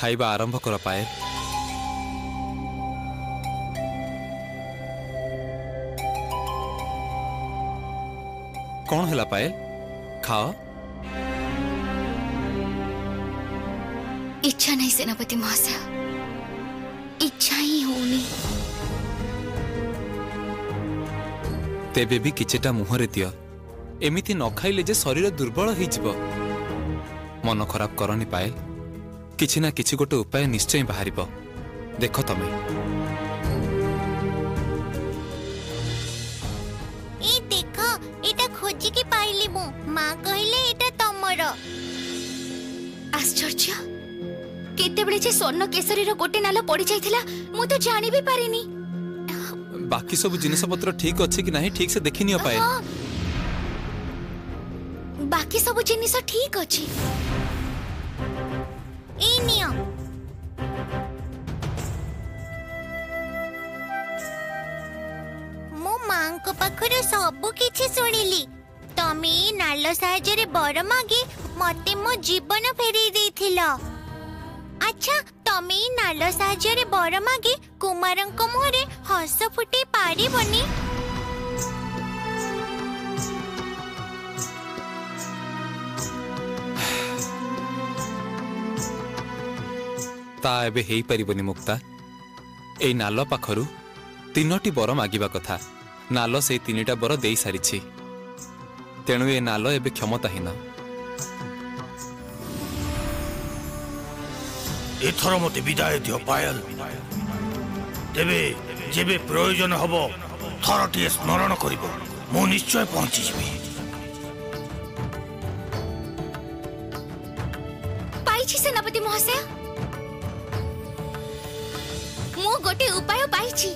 खाइबा आरंभ कर पाए। कौन है पायल? खाओ। इच्छा नहीं सेनापति महाशय, इच्छा ही होनी। तेबे भी किछटा मुहरे दियो। एमिति न खाइले जे शरीर दुर्बल हो जिवो। मन खराब करनी पायल, किछि ना किछि गोटे उपाय निश्चय बाहरिबो। देखो तमे ए देखो, एटा खोजी के पाइली मु। मां कहिले एटा तमरो। आश्चर्य, केते बेले जे स्वर्ण केसरी रो गोटे नाल पड़ी जाइथिला मु तो जानि भी पारिनी। बाकी सब जिनिस पत्र ठीक अछि कि नहीं ठीक से देखिनियो पायल। बाकी सब जिनिस ठीक अछि। ए नियो, मो मां को पाखरो सब किछि सुनिली। तमे नालो साहाय्य बर मागे मते मो जीवन फेरी देथिलो। अच्छा, तमे नालो साहाय्य बर मागे कुमारंक मुहरे हस फुटे पारिबनी? ता एबे हेई परिबनी मुक्ता। एई नालो पाखरु तीनोटी बर मागिबा कथा। नालो से तीनिटा बर देई सारिछि। तेणु ए नालो एबे क्षमताहीन। एथर मते विदाय दियो पायल। तेबे जेबे प्रयोजन हबो थरटिए स्मरण करिबो, मु निश्चय पहुंची जिबी। पाइछि सेनापति महाशय, मु गोटे उपाय पाइछि।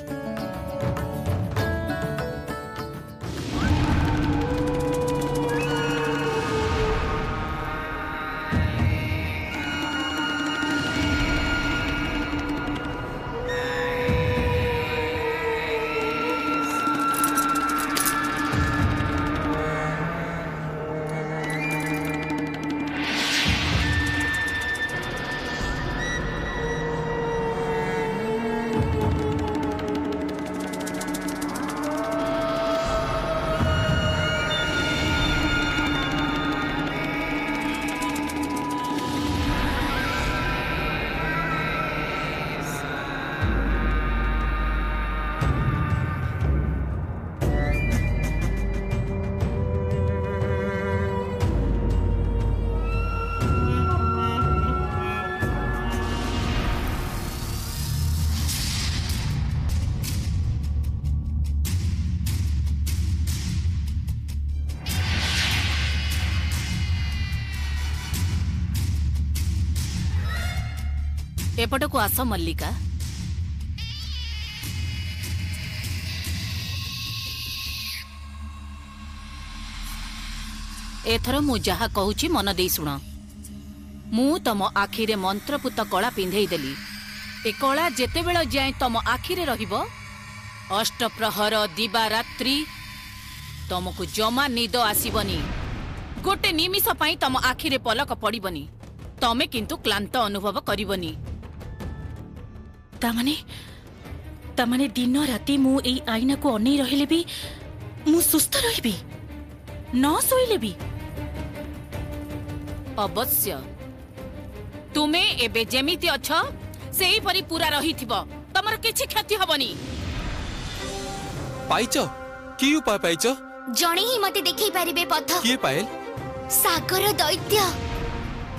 एपट को आस मल्लिका। एथर मु जहा कहूची मन दे शुण। मु तम आखिरे मंत्रपुत कला पिंधेई देली। ए कला जेतेबेल जाए तम आखिरे रहिबो, अष्टप्रहर दिबा रात्रि तमको जमा निद आसीबनी। गोटे निमिष पई तम आखिरे पलक पड़िबनी। तमे किंतु क्लांत अनुभव करिबनी। तामाने दिन राति मु एई आईना को अनै रहिले भी मु सुस्थ रहिबी, न सोइले भी। अवश्य तुमे एबे जेमिति अछ सेही परी पूरा रहिथिबो। तमर किछि क्षति हबनी। पाइचो की उपाय पाइचो? जणे ही मते देखै परिबे पथ। की पायल? सागर दैत्य।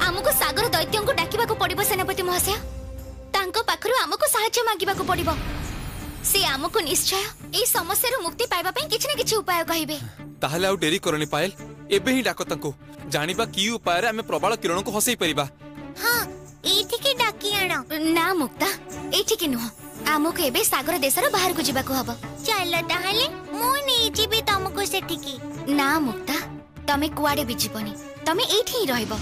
हमको सागर दैत्य को डाकिबा को पड़िबो सेनापति महाशय। तांको पाखरु हमको सहायता मागिबा को पड़िबो। से हमको निश्चय ए समस्या रो मुक्ति पाइबा पई किछ ना किछ उपाय कहिबे। ताहले आउ डेरी करनी पायल, एबे ही डाको तांको। जानिबा की उपाय रे हमें प्रबल किरण को हसई परिबा। हां, एठी के डाकी आनो। ना मुक्ता, एठी के नुह। हमको एबे सागर देशर बाहर को जिबा को हबो। चलो ताहले मु नै जिबी तमको सेठी की। ना मुक्ता, तमे कुआडे भी जीवनी। तमे एठी ही रहइबो।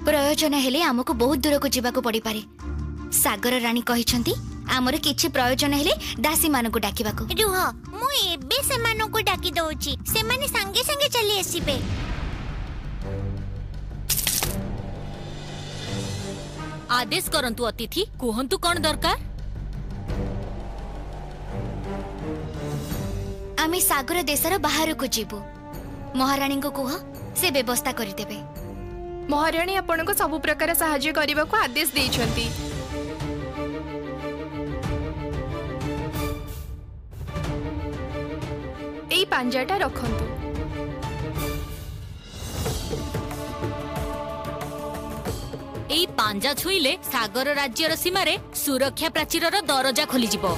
प्रयोजन हेले हमको बहुत दूर को जिबा को पड़ी पारे। सागर रानी कहिसंती हमर किछि प्रयोजन हेले दासी मानको को डाकिबा को। रुह, मु एबे से मानो को डाकी दउची। से माने संगे संगे चली आसीबे। आदेश करंतु अतिथि कुहंतु कौन दरकार। आमे सागर देशर बाहर को जीवु महारानी को कुह से व्यवस्था करदेबे। महाराणी आपण को सब प्रकार सहाय्य करने को आदेश देइछंती। एई पांजाटा रखंतु। एई पांजा छुईले सागर राज्यर सीमारे सुरक्षा प्राचीरर दरजा खोली जिवो।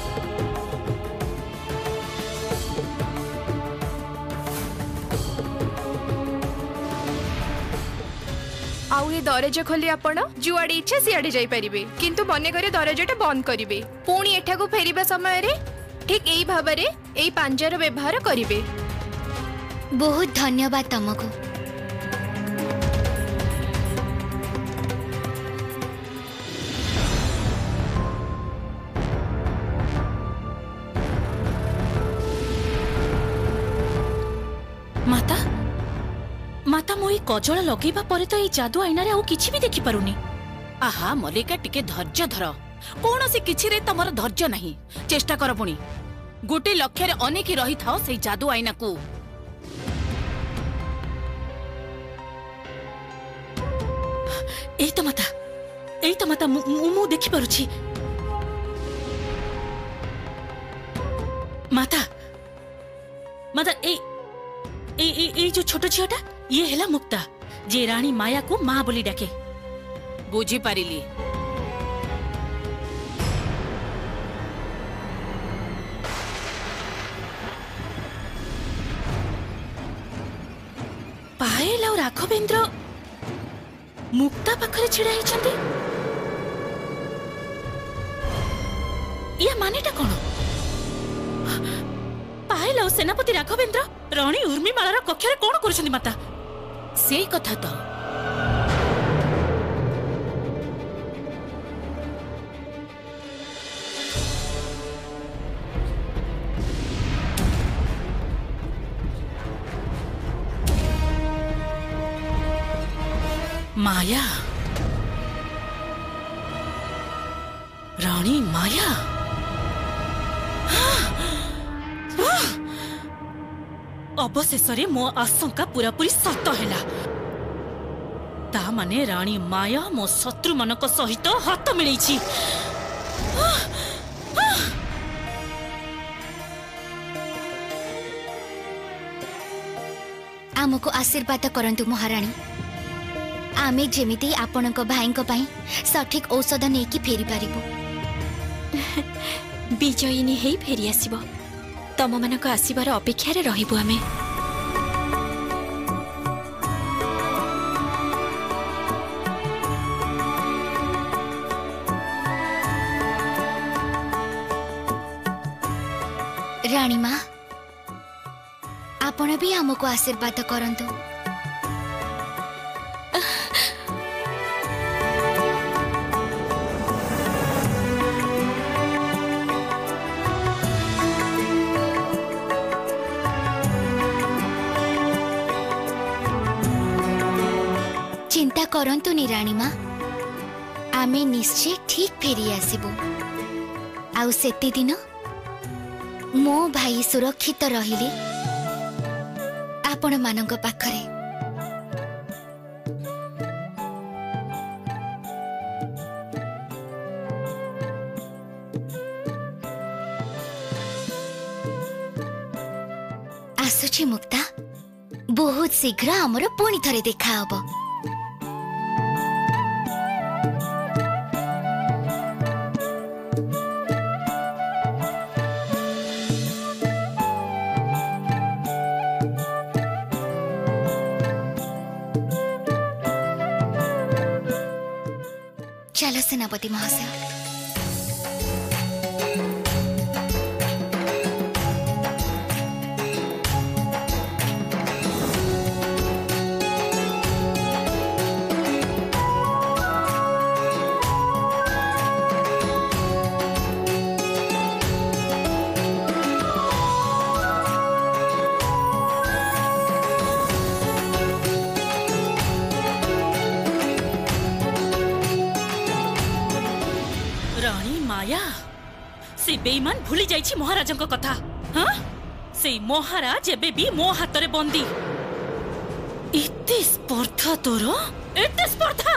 आउ ये दरजा खोली आपण जुआड़े इच्छा सियाड़े जाई परिबे, किंतु मने करे दरजाटा बंद करिवे। पुणी एठा को फेरिबा समय रे ठीक एई भाबरे एई पांजार व्यवहार करिवे। बहुत धन्यवाद तुमको। माता माता मो कजल लगेबा परे तो ये जादू आईना रे किछि भी देखि पारुनी। आहा मल्लिका टिके धैर्य धर। कौन से किछि रे तमर धैर्य नहीं। चेष्टा कर पुणी गोटे लक्ष्य रे अनेक रही थाओ से जादू आईना को। एई तो माता मु देखि पारुछि। माता माता ए जो छोटो झियोटा ये हेला मुक्ता जे रानी माया को माँ बोली डाके। बुझी पारिली। पायल और राघवेंद्र मुक्ता पाखरे छिड़ा हेछंती। या मानेटा कोन? पायल और सेनापति राघवेंद्र रानी उर्मिमालार कक्षरे कोन करूछंती माता? से कथा तो माया रानी माया अवशेषरे मो आशंका पूरापूरी सत हैला। ता माने रानी माया मो शत्रु मानक सहित हाथ मिलैछि। आमको आशीर्वाद करंतु महारानी। आमे जेमिति आपणक भाईक पई सठिक औषध नेकी फेरी पारिबो। विजयिनी हेई फेरी आसीबो। तम मानक आसीबार अपेक्षा रे रहिबो आमे। रानी माँ आपण भी आमको आशीर्वाद करंतु। चिंता करंतु नि रानी माँ आमे निश्चय ठीक फेरी आसीबो। आउ सेति दिन मो भाई सुरक्षित रहिले आपण मानक पाखरे। आसुची मुक्ता बहुत शीघ्र हमर पुणी थरे देखा हबो। चलो सेनापति महाशय। से बेईमान भूली जाइछि महाराजंक कथा। हाँ से महाराज एबे भी मो हाथ रे बंदी। एते स्पर्धा तोर, एते स्पर्धा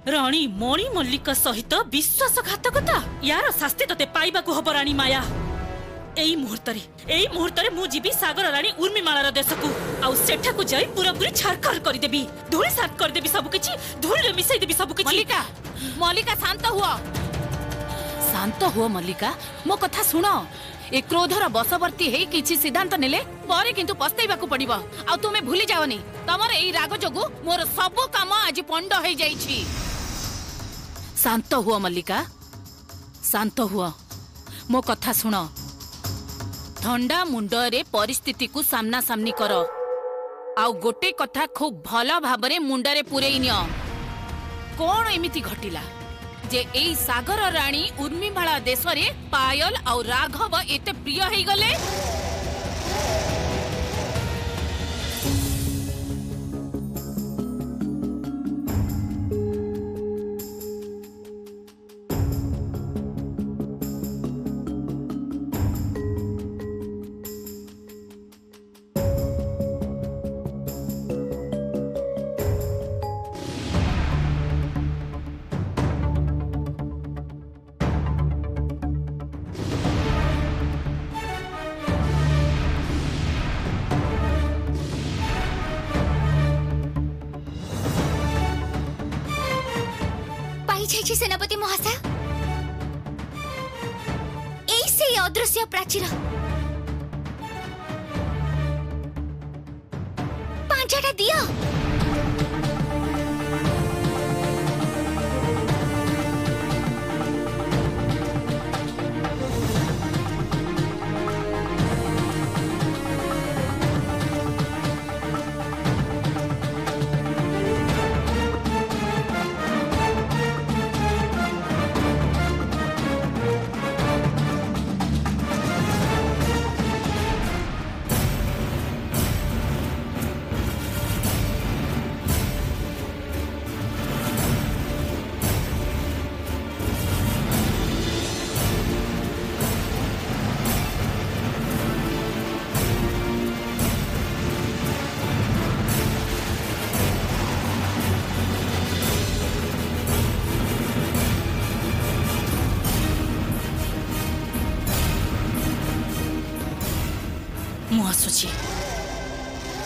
रानी मणि मल्लिका सहित विश्वासघातकता। यार शास्ति तते पाइबाकू हब रानी माया। एई मुहूर्तरे मु जीवी सागर रानी उर्मिमालार देशकू आउ सेठाकू जाई पूरा पूरी छारखार कर देबी, धूल साफ कर देबी, सब किछि धूल रे मिसई देबी सब किछि। मल्लिका मल्लिका शांत हुआ, शांत हुआ मल्लिका, मो कथा सुन। ए क्रोधर बशवर्ती हे किछि सिद्धांत नेले परे किंतु पस्ताइबाकू पड़िबो। आ तुमे भूली जाओनी तमर एई राग जोगु मोर सब काम आज पंड होई जाईछि। शांत हुआ मल्लिका, शांत हुआ, मो कथा सुन। ठंडा मुंडरे परिस्थिति को सामना सामनी कर। आउ गोटे कथा खूब भल भाबरे मुंडरे पुरेई नियो। कोन एमिति घटिला जे एई सागर रानी उर्मिमाला देशरे पायल आउ राघव एते प्रिय हेई गले? सेनापति महाशय, ऐसे अदृश्य प्राचीर पांचटा दिया।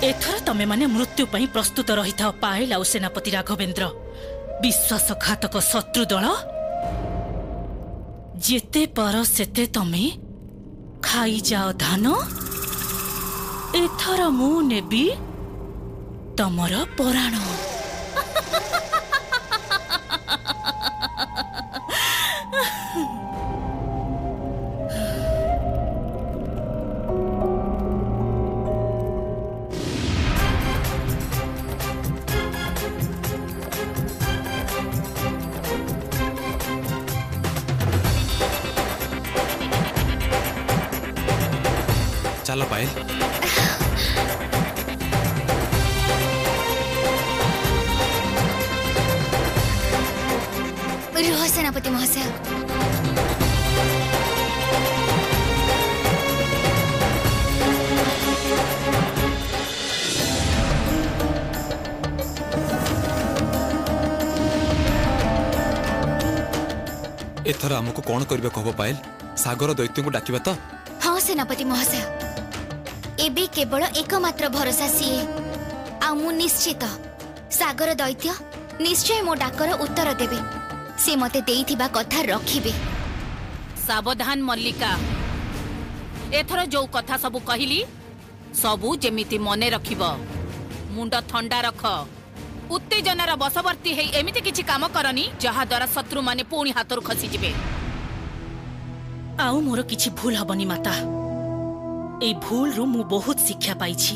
एथर तमे माने मृत्यु पई प्रस्तुत रही था पायल आ सेनापति राघवेंद्र। विश्वासघातक शत्रु दल जेते पर सेते तमे खाई जाओ धान। एथर मु नेबी तमर पराण। चलो पायल। रुह सेनापति महाशय। एथर हमको कौन करबे कहबो पायल? सागर दैत्य को डाकिबा तो? हाँ सेनापति महाशय, एबे केवल एकमात्र भरोसा सीए। आ मु निश्चित सागर दैत्य निश्चय मो डाकर उत्तर देबे। से मते देइथिबा कथा रखिबे। सावधान मल्लिका, एथर जो कथा सबु कहिली सबु जेमिति मने रखिबो। मुंड ठंडा रख। उत्तेजनार बशवर्ती हे एमिति किछि काम करनी जहा द्वारा शत्रु माने पुणी हाथरु खसी जिवे। आउ मोर किछि भूल हबनी माता। ए भूल रु मु बहुत शिक्षा पाइछि।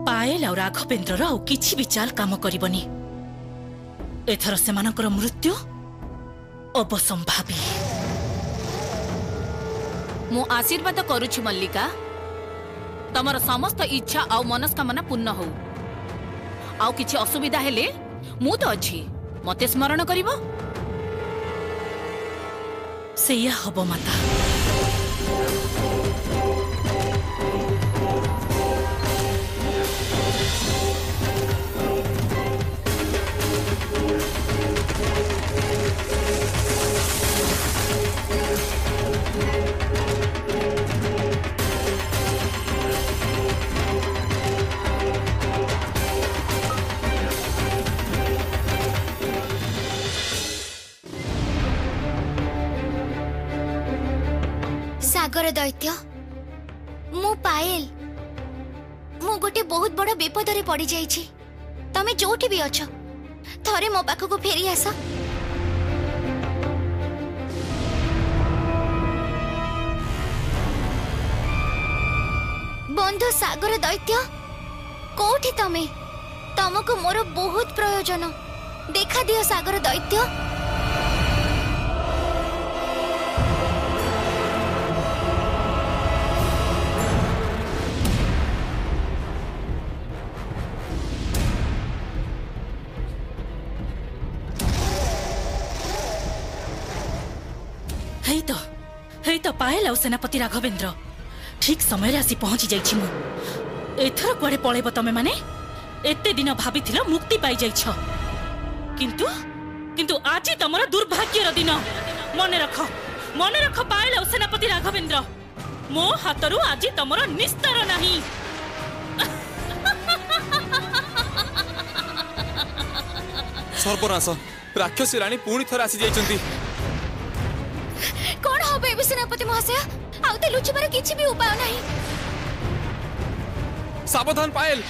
पायल आ राघवेंद्र आउ किछि भी चाल काम करिबनी। एथर सेमानकर मृत्यु अवसंभावी। मु आशीर्वाद करूछि मल्लिका, तमर समस्त इच्छा आउ मनस्कामना पूर्ण हो। आउ किछि असुविधा हेले मु तो अछि, मते स्मरण करिवो। ସେଇଆ ହବ ମାତା। सागर दैत्य मु पायल मु गोटे बहुत बड़ विपद रे पड़ी जाइछि। तमे जोठी भी अछ थरे मो पाख को फेरी आस। बंधु सागर दैत्य कोठी तमे? तमको मोर बहुत प्रयोजन। देखा दियो सागर दैत्य। हेई तो पायल सेनापति राघवेंद्र ठीक समय आसी पहुंची जाइछि। मु एथर कुआडे पळेब तमे माने? एते दिन भाबिथिल मुक्ति पाई जाइछ, किंतु किंतु आज तमर दुर्भाग्यर दिन। मने रख पायल सेनापति राघवेंद्र, मो हातरू आज तमर निस्तार नाही। सर्वनाश राक्षसी रानी पुणी थर आसी जाइछंती। कौन होबे ए सेनापति महाशय? आउते लुचिबार किछि भी उपाय नाही। सावधान पायल।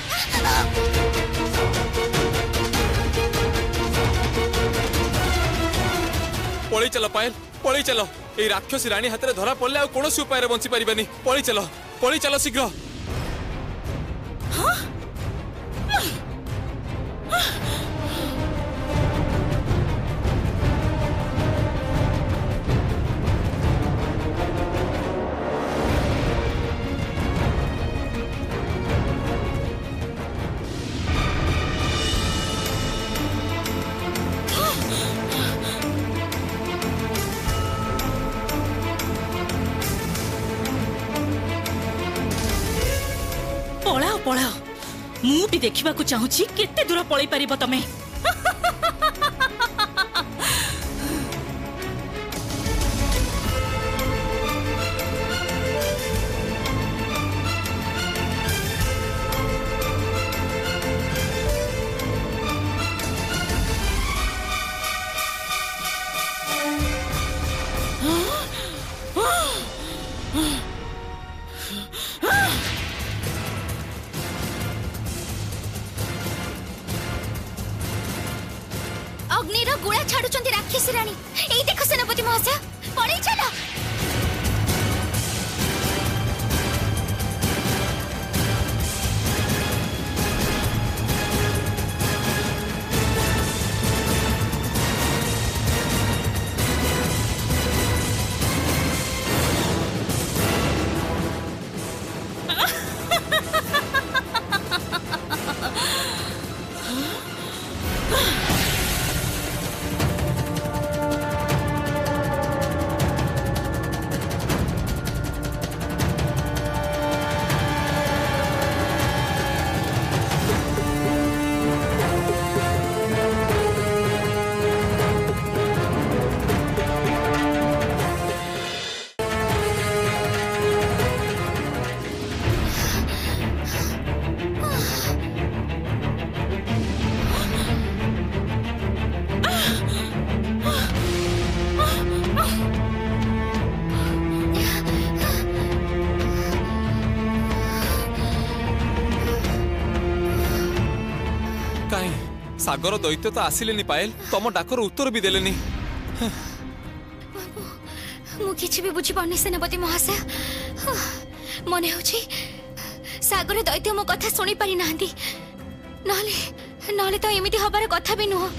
पळी चलो पायल, पळी चलो। ए राक्षसी रानी हाथ रे धरा पड़ले आ कोनोसी उपाय रे बंची परिबानी। पळी चलो शीघ्र। पळाओ मु भी देखा चाहूची केते दूर पळी पारिब तमे। अग्निर गुड़ा छाड़ुचंती राक्षसी रानी। एई देखो सेनापति महाशय, पळी चलो। सागर दैत्य तो आसिलेनी पायल, तम डाकर उत्तर भी देलेनी। मु किछि भी बुझी पानी सेनापति महाशय। मने होछि सागर दैत्य मो कथा सुनी पारि नाहंती। नहले तो एमिति हबार कथा भी नुह।